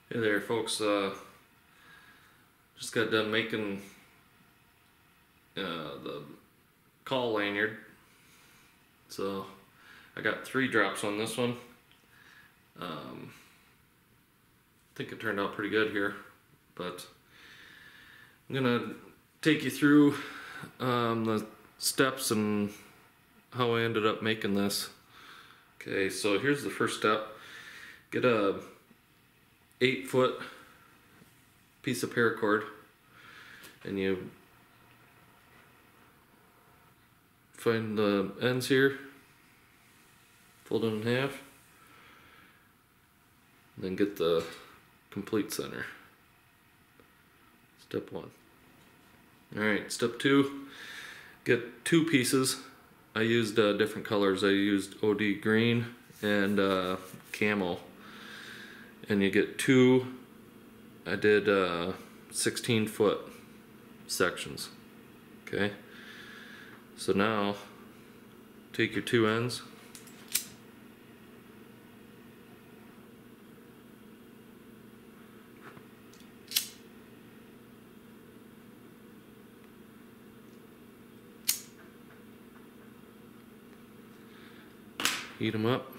Hey there folks, just got done making the call lanyard. So I got 3 drops on this one. I think it turned out pretty good here, but I'm gonna take you through the steps and how I ended up making this. Okay, so here's the first step. Get a 8-foot piece of paracord and you find the ends here, fold it in half, then get the complete center. Step 1. Alright, step 2, get 2 pieces. I used different colors. I used OD green and camel. And you get 2, I did 16-foot sections. Okay, so now take your 2 ends, heat them up.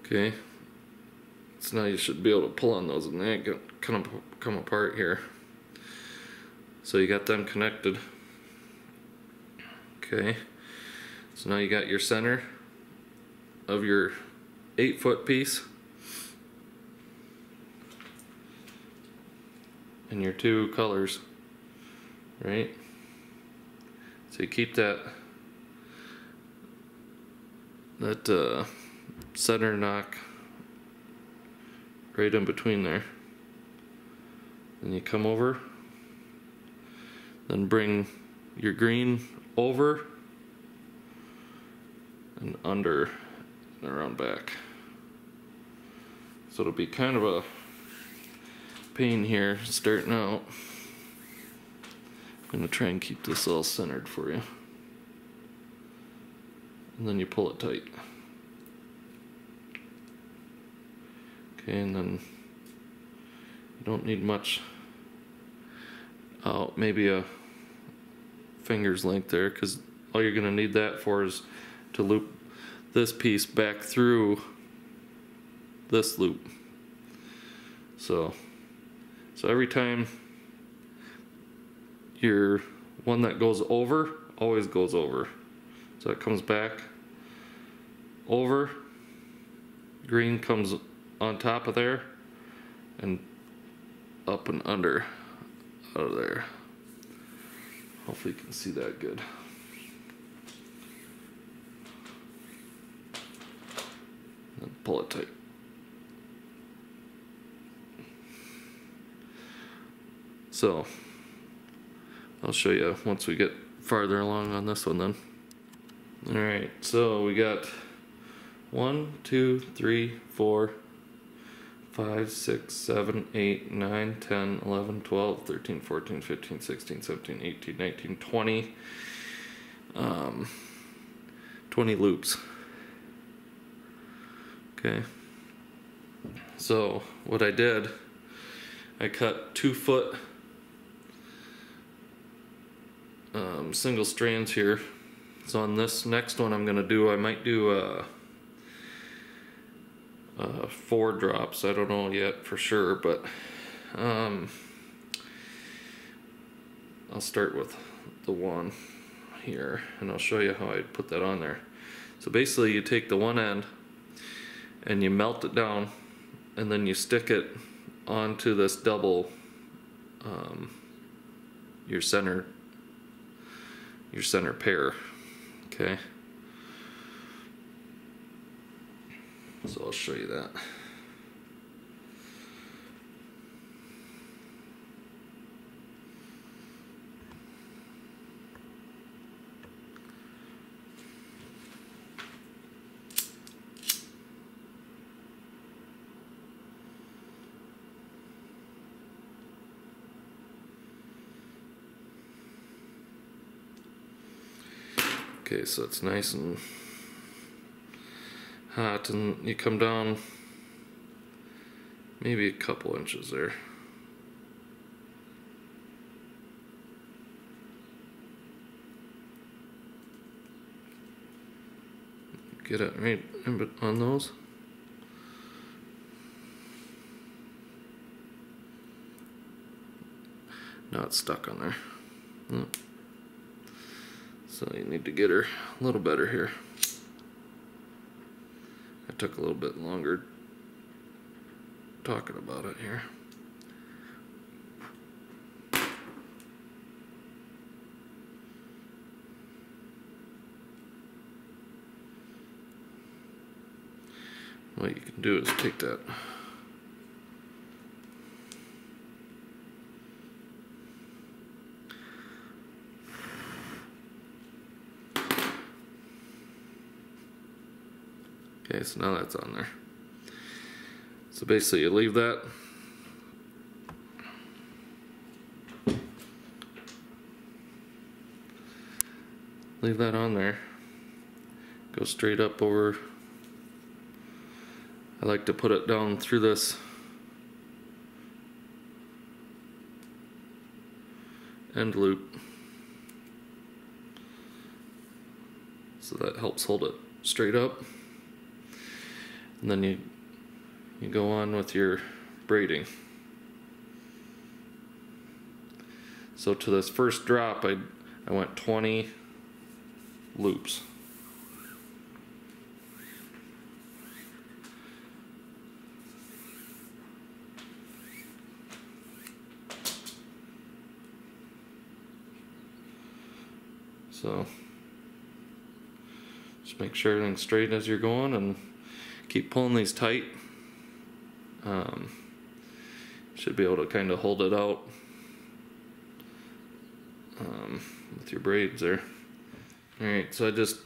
Okay, so now you should be able to pull on those and they ain't gonna come apart here. So you got them connected. Okay, so now you got your center of your 8-foot piece and your 2 colors, right? So you keep that center knock right in between there. Then you come over, then bring your green over and under and around back. So it'll be kind of a pain here starting out. I'm gonna try and keep this all centered for you. And then you pull it tight. Okay, and then you don't need much out, maybe a finger's length there, because all you're gonna need that for is to loop this piece back through this loop. So every time your one that goes over always goes over. So it comes back over, green comes on top of there and up and under out of there. Hopefully you can see that good. And pull it tight. So I'll show you once we get farther along on this one then. Alright, so we got 1, 2, 3, 4, 5, 6, 7, 8, 9, 10, 11, 12, 13, 14, 15, 16, 17, 18, 19, 20. 20 loops. Okay. So what I did, I cut 2-foot single strands here. So on this next one I'm gonna do, I might do 4 drops. I don't know yet for sure, but I'll start with the one here and I'll show you how I put that on there. So basically you take the one end and you melt it down and then you stick it onto this double your center pair. Okay, so I'll show you that. Okay, so it's nice and hot, and you come down maybe a couple inches there. Get it right on those. Now it's stuck on there. Oh. So you need to get her a little better here. I took a little bit longer talking about it here. What you can do is take that okay, so now that's on there. So basically you leave that. Leave that on there. Go straight up over. I like to put it down through this end loop. So that helps hold it straight up. And then you go on with your braiding. So to this first drop I went 20 loops. So just make sure everything's straight as you're going, and keep pulling these tight. Should be able to kind of hold it out with your braids there. Alright, so I just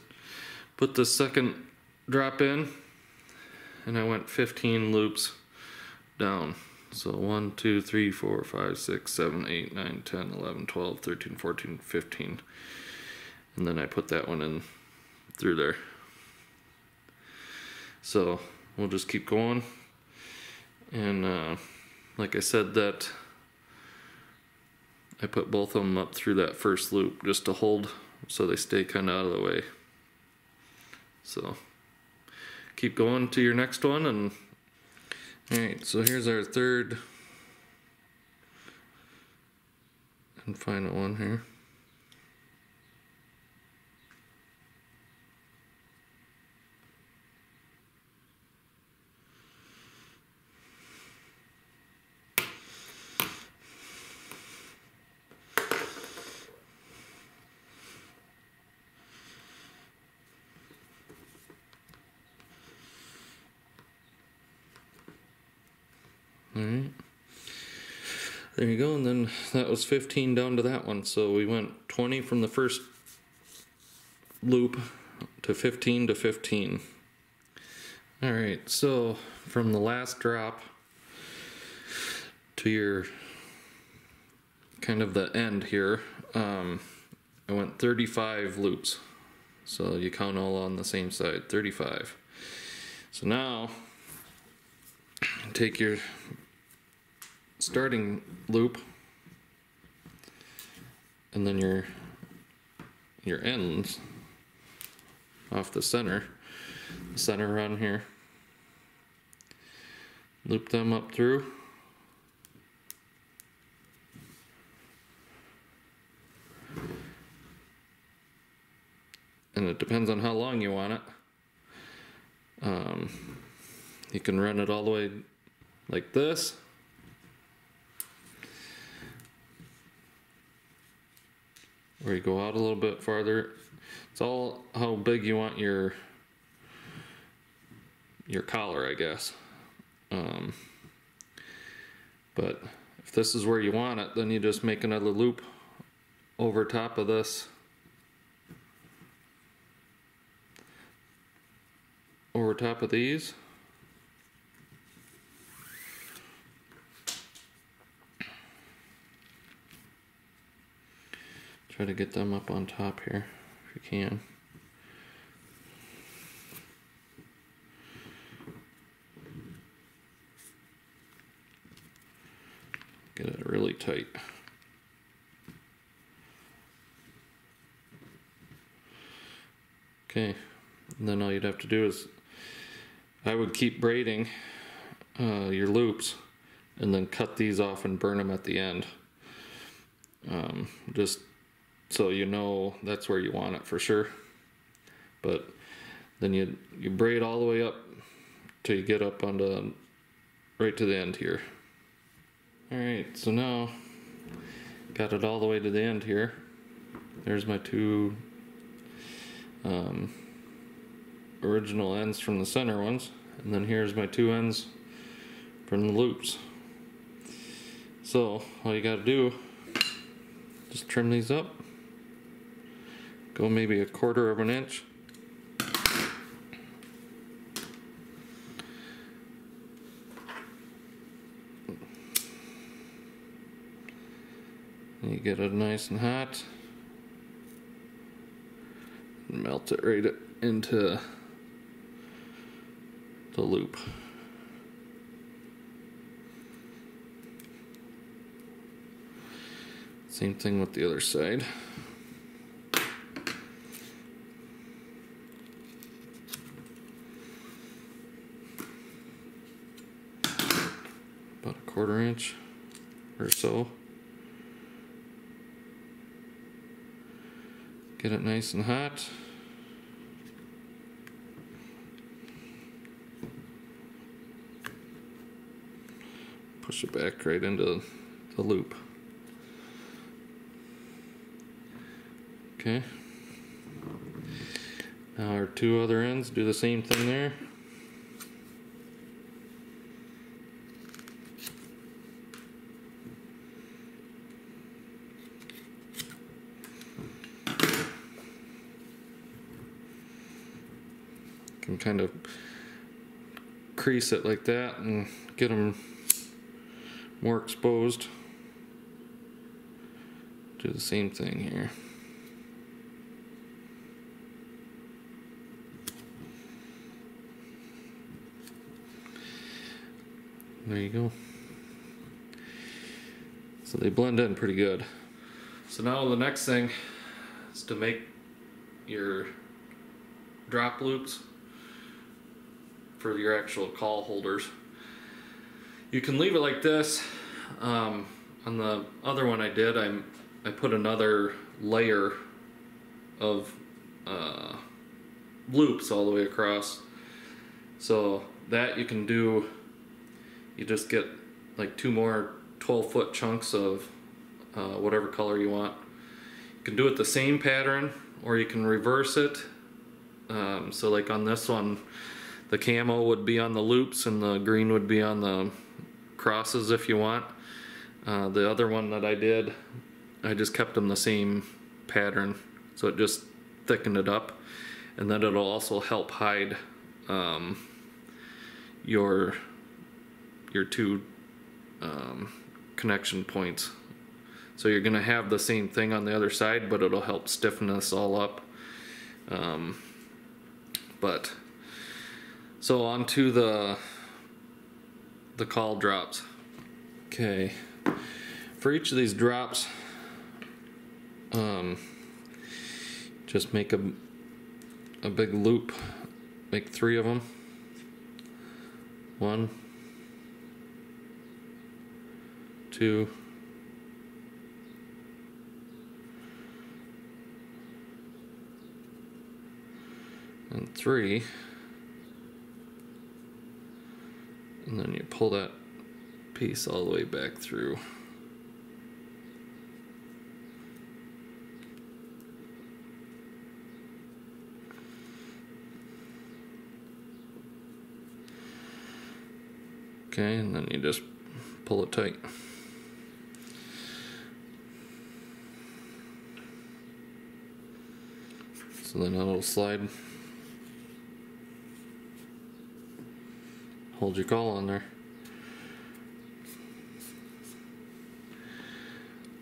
put the second drop in, and I went 15 loops down. So 1, 2, 3, 4, 5, 6, 7, 8, 9, 10, 11, 12, 13, 14, 15. And then I put that one in through there. So we'll just keep going. And like I said, that I put both of them up through that first loop just to hold so they stay kind of out of the way. So keep going to your next one. And alright, so here's our third and final one here. Alright, there you go, and then that was 15 down to that one. So we went 20 from the first loop to 15 to 15. Alright, so from the last drop to your kind of the end here, I went 35 loops. So you count all on the same side, 35. So now take your starting loop and then your ends off the center run here, loop them up through, and it depends on how long you want it. You can run it all the way like this, or you go out a little bit farther. It's all how big you want your collar, I guess. But if this is where you want it, then you just make another loop over top of this, over top of these. Try to get them up on top here if you can. Get it really tight. Okay, and then all you'd have to do is, I would keep braiding your loops and then cut these off and burn them at the end. Just so you know that's where you want it for sure. But then you braid all the way up till you get up onto right to the end here. Alright, so now got it all the way to the end here. There's my two original ends from the center ones, and then here's my two ends from the loops. So all you gotta do, just trim these up, go maybe 1/4 of an inch. You get it nice and hot, and melt it right into the loop. Same thing with the other side. About 1/4 inch or so. Get it nice and hot. Push it back right into the loop. Okay. Now our two other ends, do the same thing there. Can kind of crease it like that and get them more exposed. Do the same thing here. There you go. So they blend in pretty good. So now the next thing is to make your drop loops for your actual call holders. You can leave it like this. On the other one I did, I put another layer of loops all the way across. So that you can do, you just get like 2 more 12-foot chunks of whatever color you want. You can do it the same pattern, or you can reverse it. So like on this one, the camo would be on the loops and the green would be on the crosses if you want. The other one that I did, I just kept them the same pattern, so it just thickened it up, and then it'll also help hide your two connection points. So you're gonna have the same thing on the other side, but it'll help stiffen this all up. So on to the call drops. Okay, for each of these drops, just make a big loop. Make 3 of them. 1, 2, and 3. And then you pull that piece all the way back through. Okay, and then you just pull it tight. So then it'll slide. Hold your call on there.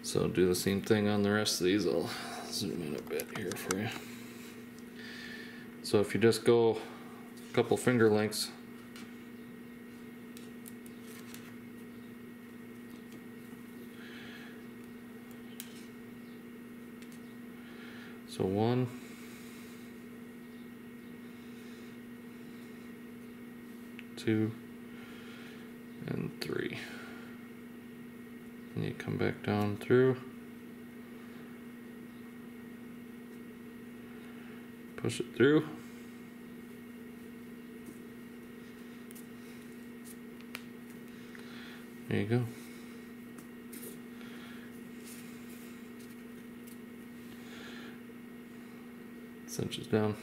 So do the same thing on the rest of these. I'll zoom in a bit here for you. So if you just go a couple finger lengths, So 1, 2, and 3. And you come back down through, push it through. There you go. Cinches down.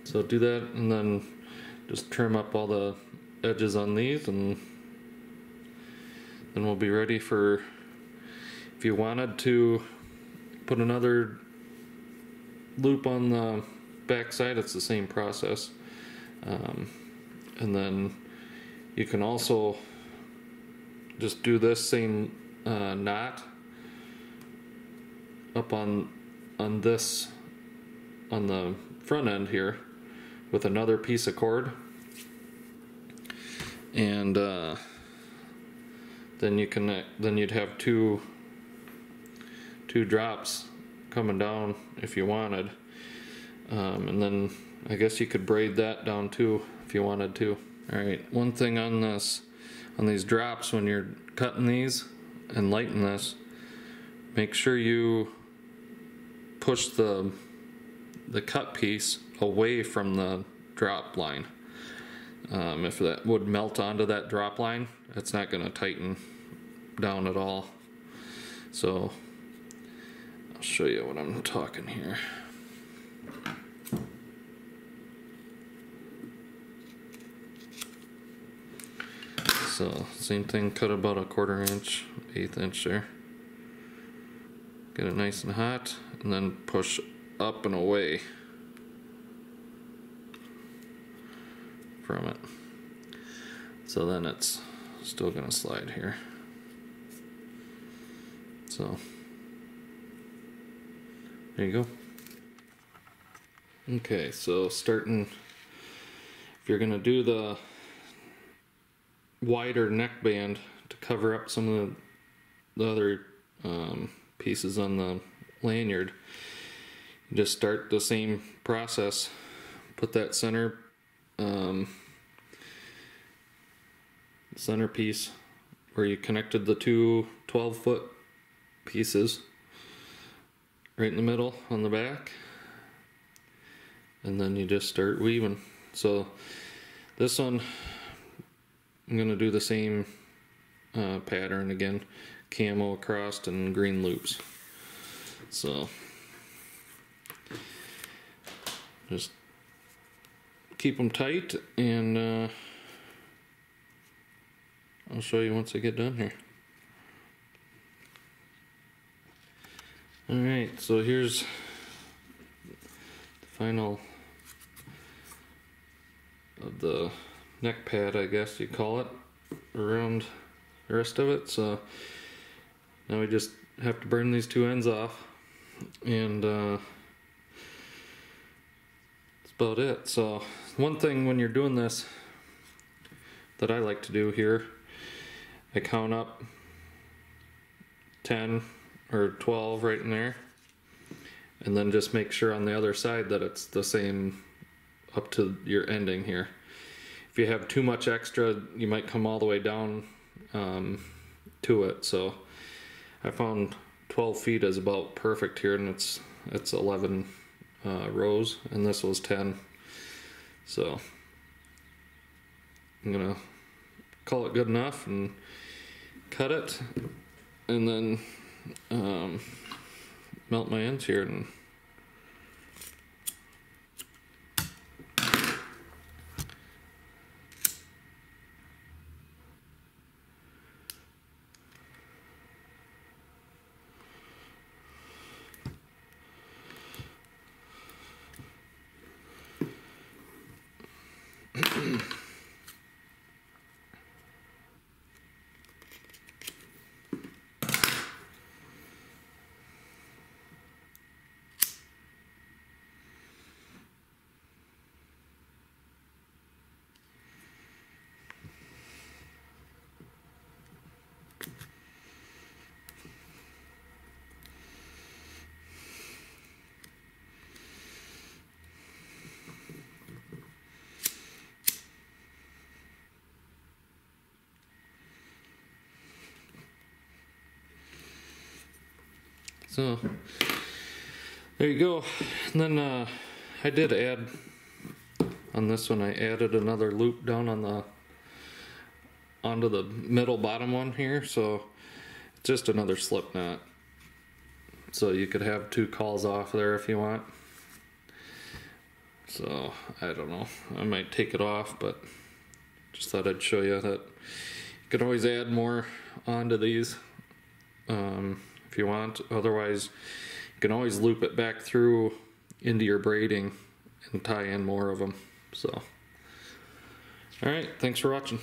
So do that, and then just trim up all the edges on these, and then we'll be ready for, if you wanted to put another loop on the back side, it's the same process. And then you can also just do this same knot up on this, on the front end here, with another piece of cord, and then you'd have two drops coming down if you wanted, and then I guess you could braid that down too if you wanted to. Alright, one thing on these drops, when you're cutting these and lighting this, make sure you push the cut piece away from the drop line. If that would melt onto that drop line, it's not going to tighten down at all. So I'll show you what I'm talking here. So same thing, cut about a 1/4 inch, 1/8 inch there. Get it nice and hot, and then push up and away from it. So then it's still gonna slide here. So there you go. Okay, so starting, if you're gonna do the wider neckband to cover up some of the other pieces on the lanyard, you just start the same process. Put that center piece where you connected the two 12-foot pieces right in the middle on the back, and then you just start weaving. So this one, I'm going to do the same pattern again, camo across and green loops. So just keep them tight, and I'll show you once I get done here. Alright, so here's the final of the neck pad, I guess you call it, around the rest of it. So now we just have to burn these two ends off, and that's about it. So one thing when you're doing this that I like to do here, I count up 10 or 12 right in there, and then just make sure on the other side that it's the same up to your ending here. If you have too much extra, you might come all the way down to it. So I found 12 feet is about perfect here, and it's 11 rows, and this was 10. So I'm gonna call it good enough and cut it, and then melt my ends here and So there you go. And then I did add on this one, I added another loop down on the onto the middle bottom one here, so just another slip knot. So you could have 2 calls off there if you want. So I don't know, I might take it off, but just thought I'd show you that you can always add more onto these if you want. Otherwise, you can always loop it back through into your braiding and tie in more of them. So, all right, thanks for watching.